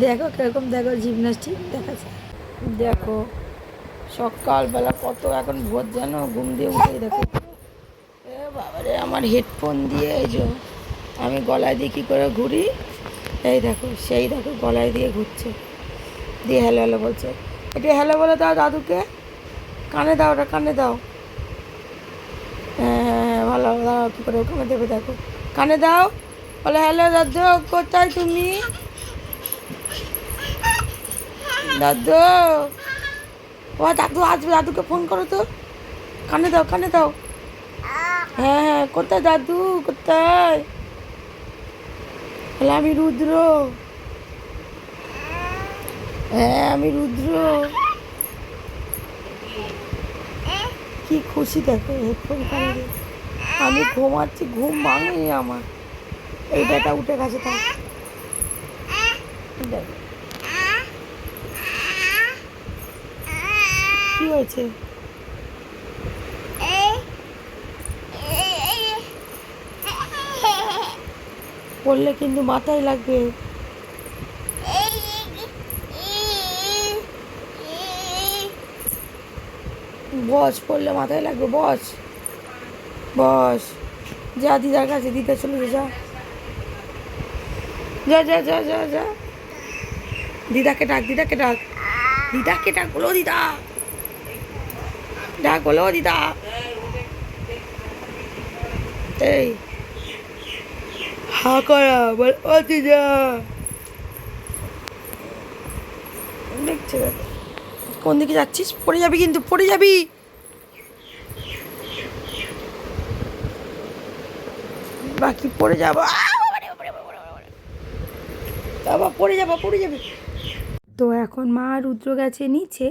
দেখো কিরকম, দেখো জিমনাস্টিক দেখাচ্ছে। দেখো সকালবেলা কত এখন ভোর, যেন ঘুম দিয়ে উঠেই দেখো। এ বাবারে, আমার হেডফোন দিয়ে এই যে আমি গলায় দিয়ে কী করে ঘুরি, এই দেখো, সেই দেখো গলায় দিয়ে ঘুরছে, দিয়ে হ্যালো হ্যালো বলছে। এটা হ্যালো বলে দাও দাদুকে, কানে দাও, ওটা কানে দাও। হ্যাঁ হ্যাঁ হ্যাঁ, ভালো দাও, কী করে ওখানে দেবে দেখো, কানে দাও, বলে হ্যালো দাদু, কোথায় তুমি দাদু? ও দাদু আসবে, দাদুকে ফোন করো তো, কানে দাও, কানে দাও। হ্যাঁ হ্যাঁ, কোথায় দাদু, কোথায়? বলে আমি রুদ্র। হ্যাঁ আমি রুদ্র। কি খুশি দেখো হেডফোন কানে দিয়ে। আমি ঘুমাচ্ছি, ঘুম ভাঙেনি আমার। এই বেটা উঠে গেছে তার। দেখো কি হয়েছে, পড়লে কিন্তু মাথায় লাগবে। বস, পড়লে মাথায় লাগবে, বস বস। যা দিদার কাছে, দিদা চলে যা, যা যা যা যা যা। দিদাকে ডাক, দিদাকে ডাক, দিদাকে ডাক, বলো দিদা, ডাক, বলো দিদা। এই হা করা, বল ও দিদা। দেখছে কোন দিকে যাচ্ছিস, পড়ে যাবি কিন্তু, পড়ে যাবি। বাকি পড়ে যাবো, বাবা পড়ে যাবো, পড়ে যাবে। তো এখন মা রুদ্র গেছে নিচে,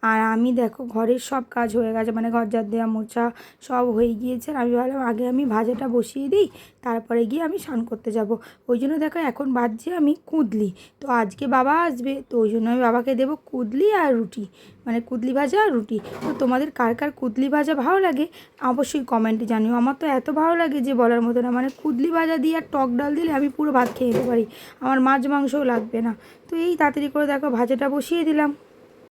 আর আমি দেখো ঘরের সব কাজ হয়ে গেছে, মানে ঘর ঝাড় দেওয়া মোছা সব হয়ে গিয়েছে। আর আমি ভাবলাম আগে আমি ভাজাটা বসিয়ে দিই, তারপরে গিয়ে আমি স্নান করতে যাব। ওই জন্য দেখো এখন বাজছে আমি কুদলি। তো আজকে বাবা আসবে, তো ওই জন্য আমি বাবাকে দেবো কুদলি আর রুটি, মানে কুদলি ভাজা আর রুটি। তো তোমাদের কার কার কুদলি ভাজা ভালো লাগে অবশ্যই কমেন্টে জানিও। আমার তো এত ভালো লাগে যে বলার মতো না, মানে কুদলি ভাজা দিয়ে আর টক ডাল দিলে আমি পুরো ভাত খেয়ে নিতে পারি, আমার মাছ মাংসও লাগবে না। তো এই তাড়াতাড়ি করে দেখো ভাজাটা বসিয়ে দিলাম।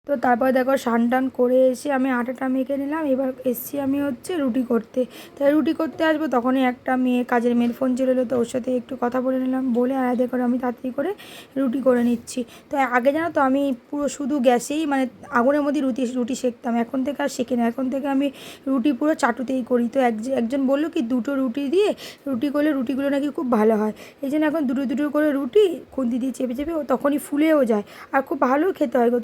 তো তারপর দেখো স্নান টান করে এসে আমি আটাটা মেখে নিলাম। এবার এসছি আমি হচ্ছে রুটি করতে। তাই রুটি করতে আসবো, তখনই একটা মেয়ে, কাজের মেয়ের ফোন ছিল, তো ওর সাথে একটু কথা বলে নিলাম, বলে আলাদা করে আমি তাড়াতাড়ি করে রুটি করে নিচ্ছি। তো আগে জানো তো আমি পুরো শুধু গ্যাসেই, মানে আগুনের মধ্যে রুটি রুটি সেঁকতাম, এখন থেকে আর শেখি না, এখন থেকে আমি রুটি পুরো চাটুতেই করি। তো একজন বললো কি দুটো রুটি দিয়ে রুটি করলে রুটিগুলো নাকি খুব ভালো হয়, এই জন্য এখন দুটো দুটো করে রুটি খুন্তি দিয়ে চেপে চেপে ও তখনই ফুলেও যায়, আর খুব ভালো খেতে হয় গো।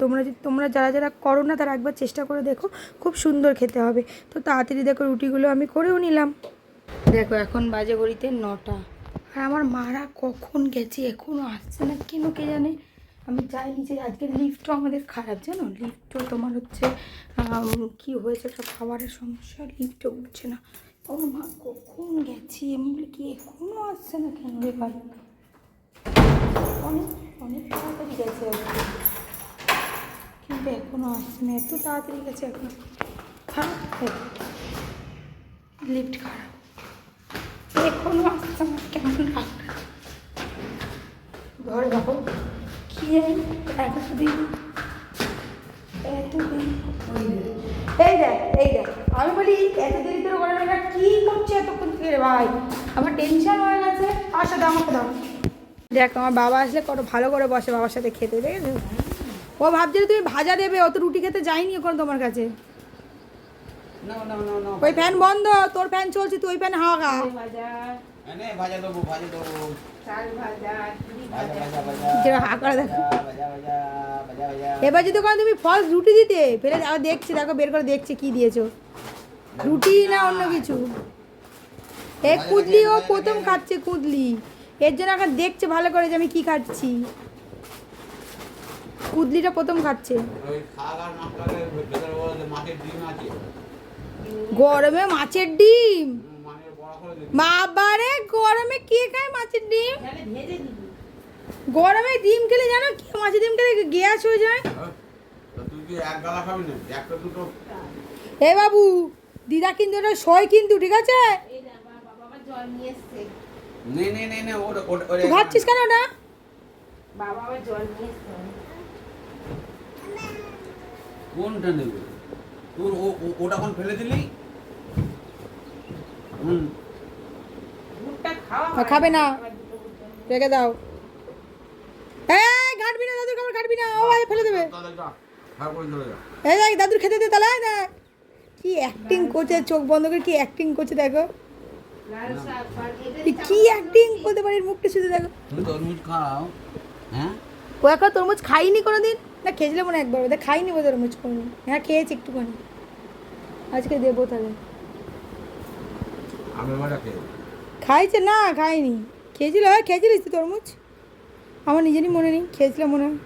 তোমরা যারা যারা করো না তারা একবার চেষ্টা করে দেখো, খুব সুন্দর খেতে হবে। তো তাড়াতাড়ি দেখো রুটিগুলো আমি করেও নিলাম। দেখো এখন বাজে ঘড়িতে 9টা, আর আমার মারা কখন গেছে এখনও আসছে না, কেন কে জানে। আমি চাইনি যে আজকে লিফটও আমাদের খারাপ, জানো, লিফটও তোমার হচ্ছে কি হয়েছে, একটা খাবারের সমস্যা, লিফটও উঠছে না। ও মা কখন গেছি, আমি বলি কি এখনও আসছে না কেন রে ভাই, অনেক অনেক তাড়াতাড়ি গেছে আজকে, কিন্তু এখনও আসছে না, এত তাড়াতাড়ি গেছে এখন। খারাপ লিফট খারাপ, এখনও আসছে না, কেমন রাখবে ঘরে বাবু, কি জানি এতদিন এতদিন। এই দেখ, এই দেখ, আমি বলি এত দেরি করে বলে না, কী করছে এতক্ষণ থেকে রে ভাই, আমার টেনশন হয়ে গেছে। আসো দাও, আমাকে দাও। দেখ আমার বাবা আসলে কত ভালো করে বসে বাবার সাথে খেতে, দেখেছো? ও ভাবছে তুমি ভাজা দেবে, অত রুটি খেতে যায়নি এখন তোমার কাছে। ওই ফ্যান বন্ধ, তোর ফ্যান চলছে, তুই ওই ফ্যান হাওয়া খা। হা করে দেখো, এবার যদি ওখানে তুমি ফলস রুটি দিতে ফেলে, আবার দেখছি, দেখো বের করে দেখছি কি দিয়েছো, রুটি না অন্য কিছু। এই কুদলি ও প্রথম খাচ্ছে কুদলি, এর জন্য এখন দেখছে ভালো করে যে আমি কি খাচ্ছি। কুদলিটা প্রথম খাচ্ছে। গরমে মাছের ডিম, বাবারে গরমে কে খায় মাছের ডিম? গরমে ডিম খেলে জানো কি, মাছের ডিম খেলে গ্যাস হয়ে যায়। এ বাবু, দিদা কিন্তু ওটা সই কিন্তু, ঠিক আছে? তুই খাচ্ছিস কেন ওটা? বাবা আবার জল নিয়ে কোনটা নেবে তোর? ওটা কোন ফেলে দিলি? খাবে না, রেখে দাও। এই ঘাটবি না দাদুর খাবার, ঘাটবি না, ও ফেলে দেবে। এই দেখ দাদুর খেতে দে তাহলে। না কি অ্যাক্টিং করছে, চোখ বন্ধ করে কি অ্যাক্টিং করছে দেখো, কি অ্যাক্টিং করতে পারে, মুখটা শুধু দেখো। তুমি তরমুজ খাও। হ্যাঁ ও এখন তরমুজ খাইনি কোনোদিন, না খেয়েছিল মনে একবার, ওদের খাইনি ও তরমুজ কোনোদিন। হ্যাঁ খেয়েছি একটুখানি, আজকে দেবো তাহলে। খাইছে না, খাইনি, খেয়েছিল। হ্যাঁ খেয়েছিলিস তুই তরমুজ? আমার নিজেরই মনে নেই, খেয়েছিলাম মনে হয়।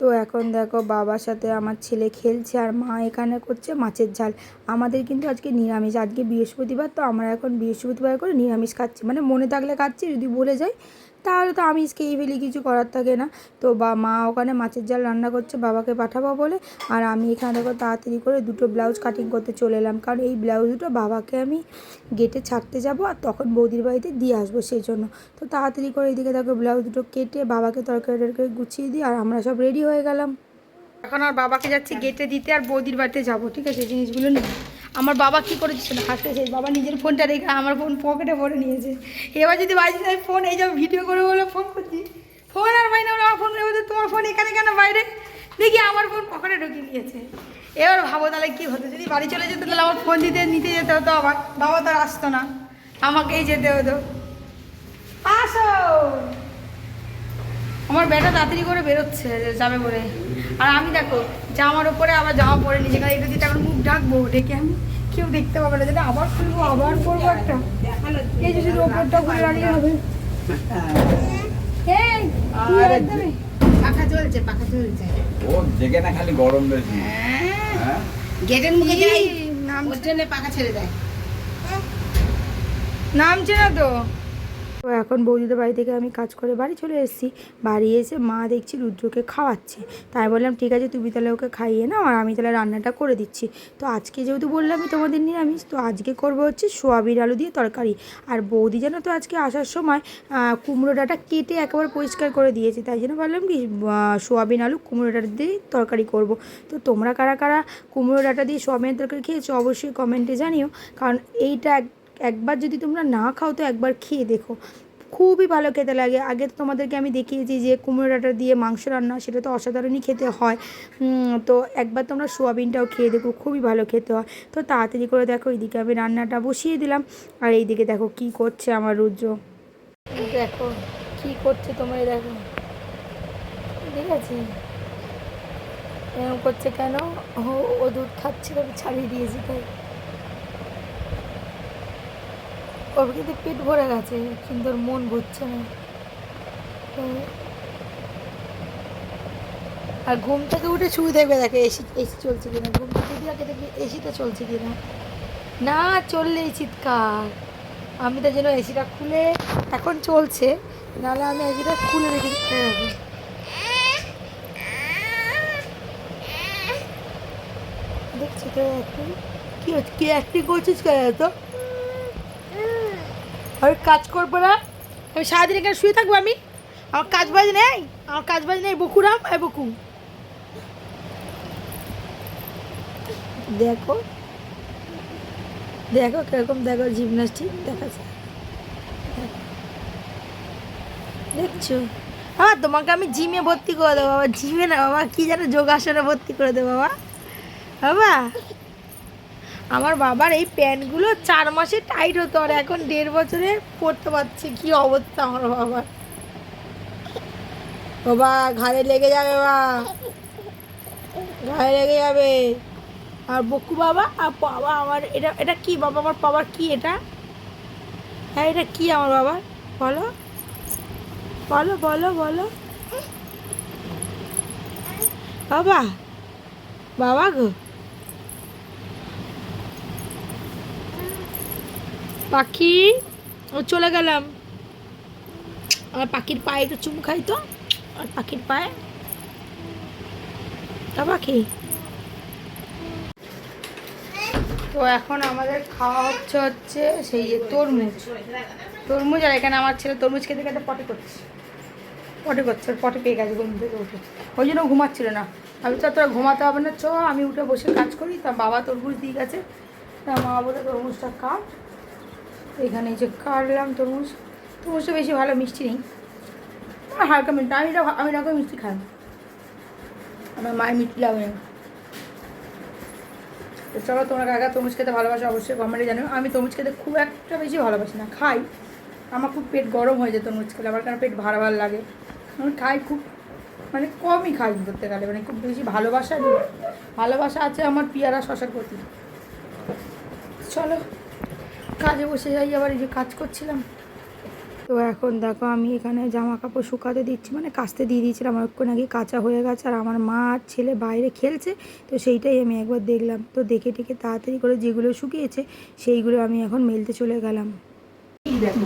তো এখন দেখো বাবার সাথে আমার ছেলে খেলছে আর মা এখানে করছে মাছের ঝাল। আমাদের কিন্তু আজকে নিরামিষ, আজকে বৃহস্পতিবার, তো আমরা এখন বৃহস্পতিবার করে নিরামিষ খাচ্ছি, মানে মনে থাকলে খাচ্ছি, যদি বলে যাই তাহলে তো আমিষ খেয়ে ফেলি, কিছু করার থাকে না। তো মা ওখানে মাছের ঝাল রান্না করছে বাবাকে পাঠাবো বলে, আর আমি এখানে দেখো তাড়াতাড়ি করে দুটো ব্লাউজ কাটিং করতে চলে এলাম, কারণ এই ব্লাউজ দুটো বাবাকে আমি গেটে ছাড়তে যাব আর তখন বৌদির বাড়িতে দিয়ে আসবো, সেই জন্য। তো তাড়াতাড়ি করে এদিকে দেখো ব্লাউজ দুটো কেটে বাবাকে তরকারি গুছিয়ে দিই, আর আমরা সব রেডি হয়ে গেলাম। এখন আর বাবাকে যাচ্ছি গেটে দিতে, আর বৌদির বাড়িতে যাবো, ঠিক আছে? জিনিসগুলো নেই। আমার বাবা কী করেছে না হাসতেছে, বাবা নিজের ফোনটা রেখে আমার ফোন পকেটে ভরে নিয়েছে। এবার যদি বাড়িতে যাই ফোন, এই যাবো ভিডিও করে বলে ফোন করছি, ফোন আর বাইরে আমার ফোন করে, তোমার ফোন এখানে কেন বাইরে, দেখি আমার ফোন পকেটে ঢুকিয়ে নিয়েছে। এবার ভাবো তাহলে কী হতো, যদি বাড়ি চলে যেত তাহলে আমার ফোন নিতে যেতে হতো, আবার বাবা তো আর আসতো না, আমাকেই যেতে হতো। আসো, আমার বেটা তাড়াতাড়ি করে বেরোচ্ছে যাবে বলে, আর আমি দেখো জামার ওপরে আবার জামা পরে নিয়েছি, কারণ এটা দিয়ে এখন মুখ ঢাকবো, ডেকে আমি কেউ দেখতে পাবে না, যেটা আবার খুলবো, আবার করবো একটা, এই যে শুধু ওপরটা খুলে রাখলে হবে। পাখা চলছে, পাখা চলছে। ও জেগে না, খালি গরম বেশি। হ্যাঁ গেটের মুখে যাই, ওর জন্য পাখা ছেড়ে দেয়, নামছে না তো। তো এখন বৌদিদের বাড়ি থেকে আমি কাজ করে বাড়ি চলে এসেছি। বাড়ি এসে মা দেখছি রুদ্রকে খাওয়াচ্ছে, তাই বললাম ঠিক আছে তুমি তাহলে ওকে খাইয়ে নাও, আর আমি তাহলে রান্নাটা করে দিচ্ছি। তো আজকে যেহেতু বললামই তোমাদের নিরামিষ, তো আজকে করবো হচ্ছে সোয়াবিন আলু দিয়ে তরকারি। আর বৌদি যেন তো আজকে আসার সময় কুমড়ো ডাঁটা কেটে একেবারে পরিষ্কার করে দিয়েছে, তাই জন্য ভাবলাম কি সোয়াবিন আলু কুমড়ো ডাঁটা দিয়ে তরকারি করব। তো তোমরা কারা কারা কুমড়ো ডাঁটা দিয়ে সোয়াবিনের তরকারি খেয়েছো অবশ্যই কমেন্টে জানিও, কারণ এইটা একবার যদি তোমরা না খাও তো একবার খেয়ে দেখো, খুবই ভালো খেতে লাগে। আগে তো তোমাদেরকে আমি দেখিয়েছি যে কুমড়ো ডাঁটা দিয়ে মাংস রান্না, সেটা তো অসাধারণই খেতে হয়। তো একবার তোমরা সোয়াবিনটাও খেয়ে দেখো, খুবই ভালো খেতে হয়। তো তাড়াতাড়ি করে দেখো এইদিকে আমি রান্নাটা বসিয়ে দিলাম, আর এইদিকে দেখো কি করছে আমার রুদ্র, দেখো কি করছে তোমরা দেখো, ঠিক আছে? এরকম করছে কেন? ও দুধ খাচ্ছে, আমি ছাড়িয়ে দিয়েছি তাই। ওর কিন্তু পেট ভরে গেছে, কিন্তু ওর মন ভরছে না। আর ঘুম থেকে উঠে শুয়ে দেখবে, দেখে এসি এসি চলছে কিনা, ঘুম থেকে উঠে দেখে দেখবে এসিটা চলছে কিনা, না চললেই চিৎকার। আমি তার জন্য এসিটা খুলে এখন চলছে, নাহলে আমি এসিটা খুলে রেখে দিতে হবে। দেখছি তো অ্যাক্টিং, কী হচ্ছে, কী অ্যাক্টিং করছিস কেন এত? আমি কাজ করবো না, আমি সারাদিন এখানে শুয়ে থাকবো, আমি আমার কাজ বাজ নেই, আমার কাজ বাজ নেই। বকুরাম এ বকু, দেখো দেখো কিরকম, দেখো জিমনাস্টিক দেখাচ্ছে, দেখছো? হ্যাঁ তোমাকে আমি জিমে ভর্তি করে দেবো বাবা, জিমে না বাবা, কী যেন যোগাসনে ভর্তি করে দেবো বাবা। বাবা আমার বাবার এই প্যান্টগুলো 4 মাসে টাইট হতো, আর এখন 1.5 বছরে পরতে পারছে, কি অবস্থা আমার বাবার। বাবা ঘাড়ে লেগে যাবে, বাবা ঘাড়ে লেগে যাবে। আর বকু বাবা, আর বাবা আমার এটা এটা কি বাবা, আমার বাবার কি এটা? হ্যাঁ এটা কি আমার বাবা, বলো বলো বলো বলো বাবা, বাবা গো, পাখি ও চলে গেলাম। আমার পাখির পায়ে একটু চুমু খাই তো, আর পাখির পায়ে, তা পাখি। তো এখন আমাদের খাওয়া হচ্ছে সেই তরমুজ, তরমুজ, আর এখানে আমার ছেলে তরমুজ খেতে খেতে পটি করছে। পটে করছে, ওর পটে পেয়ে গেছে ঘুম থেকে উঠে, ওই জন্য ঘুমাচ্ছিল না। আমি তো তোরা ঘুমাতে হবে না, চ আমি উঠে বসে কাজ করি। তা বাবা তরমুজ দিয়ে গেছে, তা মা বলে তরমুজটা কাট। এখানে এই যে কাটলাম তরমুজটা বেশি ভালো মিষ্টি নেই, হালকা মিষ্টি। আমি রকম মিষ্টি খাই, আমার মায়ের মিষ্টি লাগবে না। তো চলো, তোমরা কাকা তরমুজ খেতে ভালোবাসো অবশ্যই কমেন্টে জানো। আমি তরমুজ খেতে খুব একটা বেশি ভালোবাসি না, খাই, আমার খুব পেট গরম হয়ে যায় তরমুজ খেলে, আমার কেন পেট ভার লাগে। আমি খাই খুব, মানে কমই খাই ধরতে গেলে, মানে খুব বেশি ভালোবাসা আছে আমার পেয়ারা শশার প্রতি। চলো কাজে বসে যাই, আবার এই যে কাজ করছিলাম। তো এখন দেখো আমি এখানে জামা কাপড় শুকাতে দিচ্ছি, মানে কাচতে দিয়ে দিয়েছিলাম অনেকক্ষণ আগে, কাঁচা হয়ে গেছে। আর আমার মা আর ছেলে বাইরে খেলছে, তো সেইটাই আমি একবার দেখলাম। তো দেখে টেকে তাড়াতাড়ি করে যেগুলো শুকিয়েছে সেইগুলো আমি এখন মেলতে চলে গেলাম।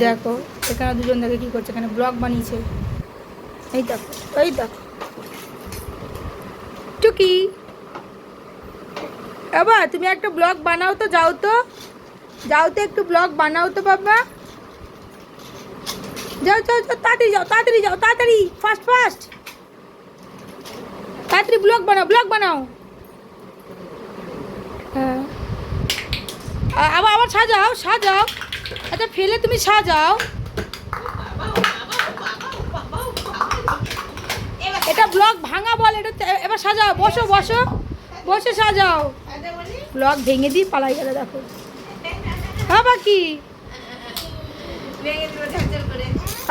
দেখো এখানে দুজন দেখে কী করছে, এখানে ব্লগ বানিয়েছে। এই দেখো টুকি, এবার তুমি একটা ব্লগ বানাও তো, যাও তো একটু ব্লগ বানাও তো বাবা, যাও তাড়াতাড়ি ফাস্ট তাড়াতাড়ি ব্লগ বানাও। হ্যাঁ আবার সাজাও, আচ্ছা ফেলে তুমি সাজাও। এটা ব্লগ ভাঙা বল, এটা এবার সাজাও, বসে সাজাও। ব্লগ ভেঙে দিই পালাই গেলে, দেখো বাবা কি।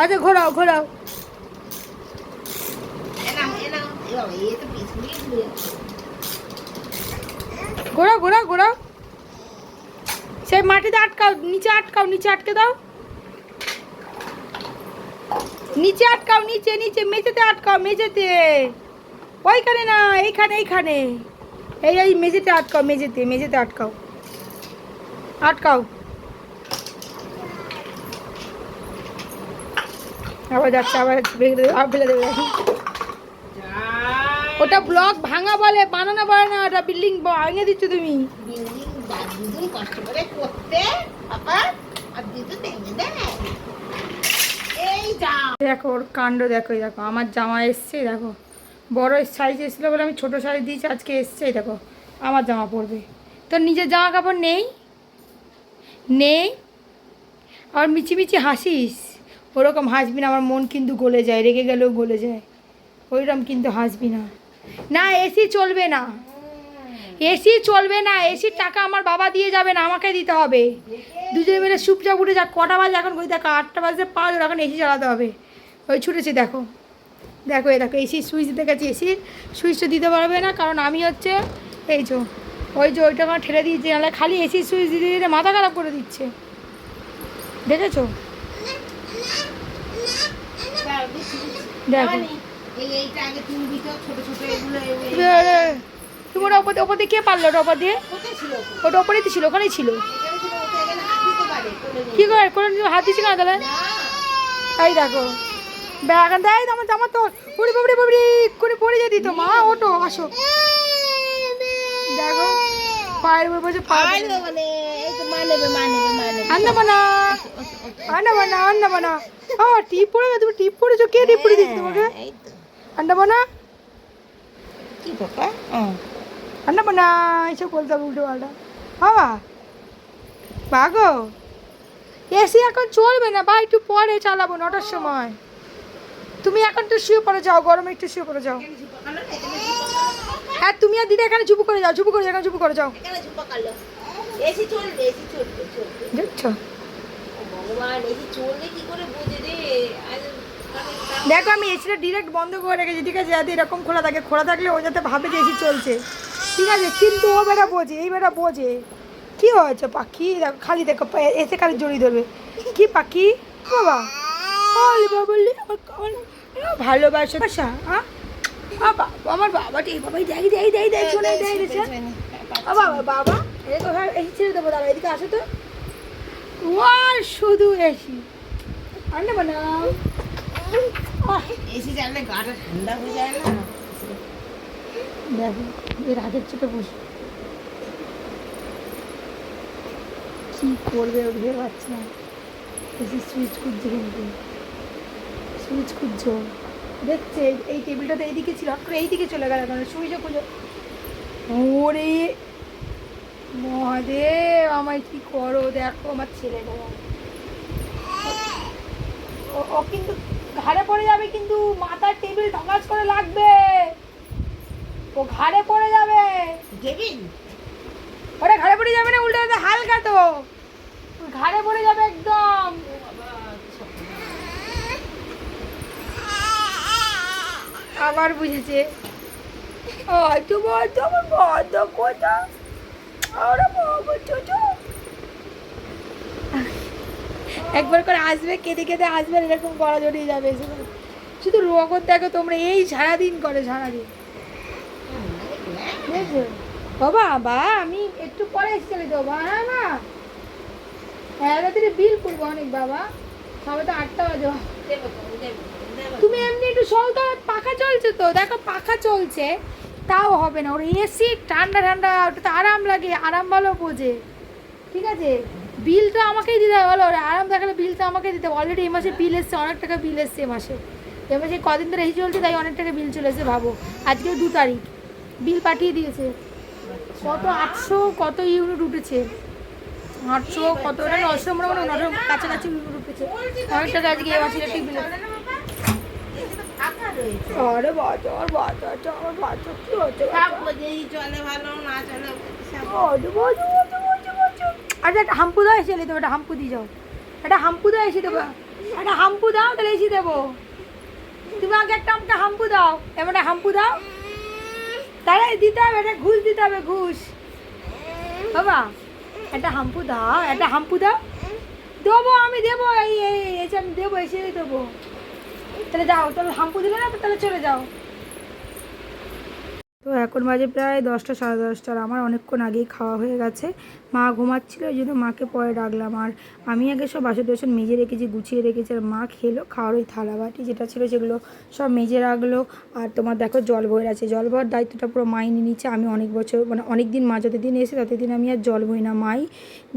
আচ্ছা ঘোরাও ঘোরাও, সেই মাটিতে আটকাও, নিচে আটকে দাও, নিচে মেঝেতে আটকাও, ওইখানে না, এইখানে এই মেঝেতে আটকাও, মেঝেতে আটকাও। আবার যাচ্ছে, আবার ফেলে দেবে। ওটা ব্লক ভাঙা বলে, বানানো বলে না, ওটা বিল্ডিং ভাঙে দিচ্ছ তুমি। দেখো ওর কাণ্ড, দেখো আমার জামা এসছে, দেখো বড় সাইজ এসেছিলো বলে আমি ছোট সাইজ দিয়েছি, আজকে এসছে। দেখো আমার জামা পরবে, তোর নিজের জামা কাপড় নেই। আর মিচি হাসিস, ওরকম হাসবি না, আমার মন কিন্তু গলে যায়, রেগে গেলেও গলে যায়, ওইরকম কিন্তু হাসবি না। এসি চলবে না, এসির টাকা আমার বাবা দিয়ে যাবে না, আমাকে দিতে হবে। দুজনে মিলে চুপচাপ উঠে যা। কটা বাজে এখন? ওই দেখো 8টা বাজে 5, এখন এসি চালাতে হবে। ওই ছুটেছে, দেখো এসির সুইচ দেখেছি, এসির সুইচটা দিতে পারবে না, কারণ আমি হচ্ছে ওইটা আমার ঠেলে দিয়েছে, নাহলে খালি এসির সুইচ দিতে মাথা খারাপ করে দিচ্ছে, দেখেছো? দেখো তুমি ওপর দিয়ে কে পারলো? ওপর দিয়ে ওটা ওপরেই তো ছিল, ওখানেই ছিল। কি করে হাত দিচ্ছি না তাহলে? এই দেখো ব্যাগ দেয়, আমার জামা তো করে পড়ে যেত তো। মা ওটো, আসো, দেখো পায়ের উপর বসে আন্নাবো না। টিপ পড়ে গেছে, তুমি টিপ পড়েছো? কে টিপ পড়ে দিচ্ছে তোমাকে? আন্নাবো না কি বাবা, আন্নাবো না, এইসব বলতে হবে উল্টো পাল্টা। বাগো এসি এখন চলবে না বা, একটু পরে চালাবো 9টার সময়। তুমি এখন একটু শুয়ে পড়ে যাও, গরমে একটু শুয়ে পড়ে যাও। হ্যাঁ তুমি আর দিদা এখানে চুপ করে যাও, এখানে চুপ করে যাও। দেখছো দেখো আমি এসিটা ডিরেক্ট বন্ধ করে রেখেছি, ঠিক আছে? যাতে এরকম খোলা থাকলে ও যাতে ভাবে যে এসি চলছে, ঠিক আছে? কিন্তু ও বেটা বোঝে, এই বেটা বোঝে। কি হয়েছে পাখি? দেখো খালি, দেখো এসে খালি জড়িয়ে ধরবে। কি পাখি বাবা, বললি ভালোবাসা। আমার বাবাটি, বাবাই দেয় শোনাই দেয় বাবা এসি ছেড়ে দেবো, দাঁড়া এদিকে আসো তো। আর শুধু এসি আনবে না, এসি চাললে গাটা ঠান্ডা হয়ে যায় না। দেখো এর আগের চোখে বসে কি করবে ভেবে পাচ্ছি না। এসি সুইচ খুঁজছে, কিন্তু সুইচ খুঁজছো দেখছে এই টেবিলটা তো এইদিকে ছিল, হঠাৎ করে এইদিকে চলে গেল কেন? সুইচে খুঁজো। ওরে মহাদেব, আমায় কি করো দেখো আমার ছেলেটা। ও কিন্তু ঘাড়ে পড়ে যাবে, কিন্তু মাথার টেবিল ঢকাস করে লাগবে, ও ঘাড়ে পড়ে যাবে। গেবিন ওরে ঘাড়ে পড়ে যাবে না, উল্টে হালকা তো ঘাড়ে পড়ে যাবে একদম। আবার বুঝেছে। একবার করে আসবে, কেঁদে কেঁদে আসবে, এরকম গলা জড়িয়ে যাবে। শুধু রোগত দেখো তোমরা, এই সারাদিন করে সারাদিন। বুঝছো বাবা? বা আমি একটু পরে চলে যাবো। হ্যাঁ মা, হ্যাঁ রাত্রে বিল করবো অনেক বাবা, সবে তো 8টা বাজে। তুমি এমনি একটু সৌদা, পাখা চলছে তো দেখো, পাখা চলছে তাও হবে না। ওর এসি ঠান্ডা ঠান্ডা, ওটা তো আরাম লাগে, আরাম ভালো বোঝে। ঠিক আছে, বিলটা আমাকেই দিতে হবে বলো, ওরা আরাম দেখালে বিলটা আমাকে দিতে হবে। অলরেডি এই মাসে বিল এসছে, অনেক টাকা বিল এসছে এ মাসে। এ মাসে কদিন ধরে এসি চলছে, তাই অনেক টাকা বিল চলে এসেছে। ভাবো আজকে 2 তারিখ, বিল পাঠিয়ে দিয়েছে। কত 800 কত ইউনিট উঠেছে, 800 কত, ওটা 900 মনে হয়, 900 কাছাকাছি ইউনিট উঠেছে। অনেক টাকা আজকে এ মাসে ইলেকট্রিক বিল। আরে বাজার বাজার আমার বাচ্চা কি হচ্ছে? চলে ভালো না চলে আচ্ছা একটা হাম্পু দাও, এসে দেবো, একটা হাম্পু দিয়ে যাও, একটা হাম্পু দাও এসে দেবো, একটা হাম্পু দাও তাহলে এসে দেবো। তুমি আগে একটা হাম্পু দাও, এবার একটা হাম্পু দাও, তাহলে দিতে হবে, একটা ঘুষ দিতে হবে, ঘুষ বাবা। একটা হাম্পু দাও, একটা হাম্পু দাও, দেবো আমি, দেবো এই এসে আমি দেবো, এসে দেবো। তাহলে যাও, তাহলে হাম্পু দিলে না, তাহলে চলে যাও। তো এখন বাজে প্রায় 10টা সাড়ে 10টা, আর আমার অনেকক্ষণ আগেই খাওয়া হয়ে গেছে। মা ঘুমাচ্ছিল, ওই জন্য মাকে পরে ডাকলাম। আর আমি আগে সব বাসন টাসন মেজে রেখেছি, গুছিয়ে রেখেছি। আর মা খেলো, খাওয়ার ওই থালা বাটি যেটা ছিল সেগুলো সব মেজে রাখলো। আর তোমার দেখো জল ভরে আছে, জল ভরার দায়িত্বটা পুরো মাই নিয়ে নিচ্ছে। আমি অনেক বছর মানে অনেক দিন, মা যতদিন এসে ততদিন আমি আর জল ভরি না, মাই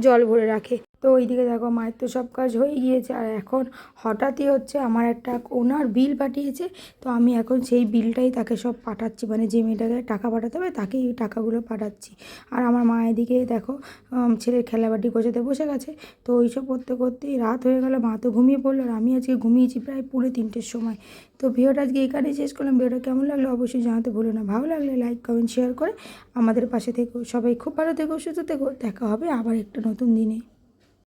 জল ভরে রাখে। তো ওইদিকে দেখো মায়ের তো সব কাজ হয়ে গিয়েছে। আর এখন হঠাৎই হচ্ছে আমার একটা ওনার বিল পাঠিয়েছে, তো আমি এখন সেই বিলটাই তাকে সব পাঠাচ্ছি, মানে যে মেয়েটাকে টাকা পাঠাতে হবে তাকেই এই টাকাগুলো পাঠাচ্ছি। আর আমার মা এদিকে দেখো ছেলের খেলাবাটি গোছাতে বসে গেছে। তো ওইসব করতে করতেই রাত হয়ে গেল, মা তো ঘুমিয়ে পড়লো, আর আমি আজকে ঘুমিয়েছি প্রায় 2:30-র সময়। তো ভিডিওটা আজকে এখানেই শেষ করলাম। ভিডিওটা কেমন লাগলো অবশ্যই জানাতে ভুলো না। ভালো লাগলে লাইক কমেন্ট শেয়ার করে আমাদের পাশে থেকো। সবাই খুব ভালো থেকো, সুস্থ থেকো। দেখা হবে আবার একটা নতুন দিনে।